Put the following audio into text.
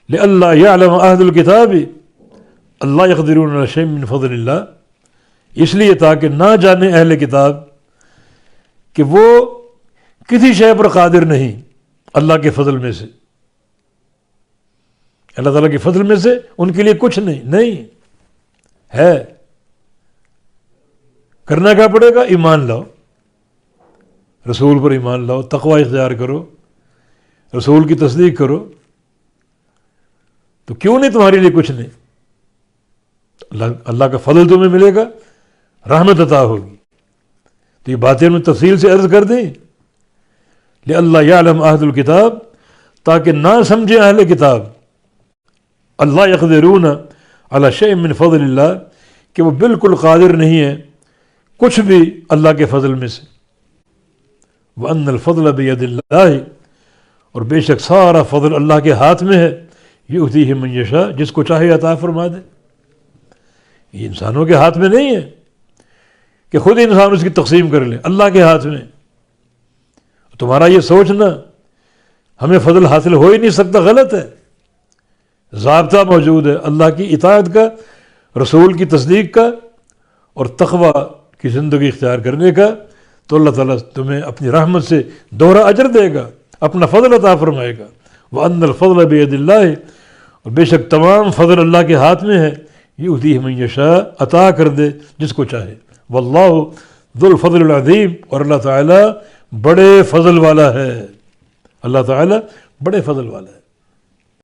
لئلا یعلم اہل الکتاب اللہ یقدرون علی شیء من فضل اللہ، اس لیے تاکہ نہ جانے اہل کتاب کہ وہ کسی شے پر قادر نہیں اللہ کے فضل میں سے، اللہ تعالیٰ کے فضل میں سے ان کے لیے کچھ نہیں ہے۔ کرنا کیا پڑے گا؟ ایمان لاؤ، رسول پر ایمان لاؤ، تقوی اختیار کرو، رسول کی تصدیق کرو، تو کیوں نہیں تمہارے لیے کچھ نہیں؟ اللہ کا فضل تمہیں ملے گا، رحمت عطا ہوگی۔ تو یہ باتیں میں تفصیل سے عرض کر دیں، لِأَلَّا يَعْلَمَ أَهْلُ الْكِتَابِ، تاکہ نہ سمجھے اہل کتاب اللہ يَقْدِرُونَ عَلَى شَيْءٍ مِّن فضل اللہ، کہ وہ بالکل قادر نہیں ہے کچھ بھی اللہ کے فضل میں سے۔ وَأَنَّ الْفَضْلَ بِيَدِ اللَّهِ، اور بے شک سارا فضل اللہ کے ہاتھ میں ہے، یؤتیہ من یشاء، جس کو چاہے عطا فرما دے۔ یہ انسانوں کے ہاتھ میں نہیں ہے کہ خود انسان اس کی تقسیم کر لے، اللہ کے ہاتھ میں۔ تمہارا یہ سوچنا ہمیں فضل حاصل ہو ہی نہیں سکتا، غلط ہے۔ ضابطہ موجود ہے اللہ کی اطاعت کا، رسول کی تصدیق کا، اور تقوی کی زندگی اختیار کرنے کا، تو اللہ تعالیٰ تمہیں اپنی رحمت سے دوہرا اجر دے گا، اپنا فضل عطا فرمائے گا۔ وَأَنَّ الْفَضْلَ بِيَدِ اللَّهِ، اور بے شک تمام فضل اللہ کے ہاتھ میں ہے، یؤتیہ من یشاء، عطا کر دے جس کو چاہے۔ واللہ ذو الفضل العظیم، اور اللہ تعالیٰ بڑے فضل والا ہے، اللہ تعالیٰ بڑے فضل والا ہے۔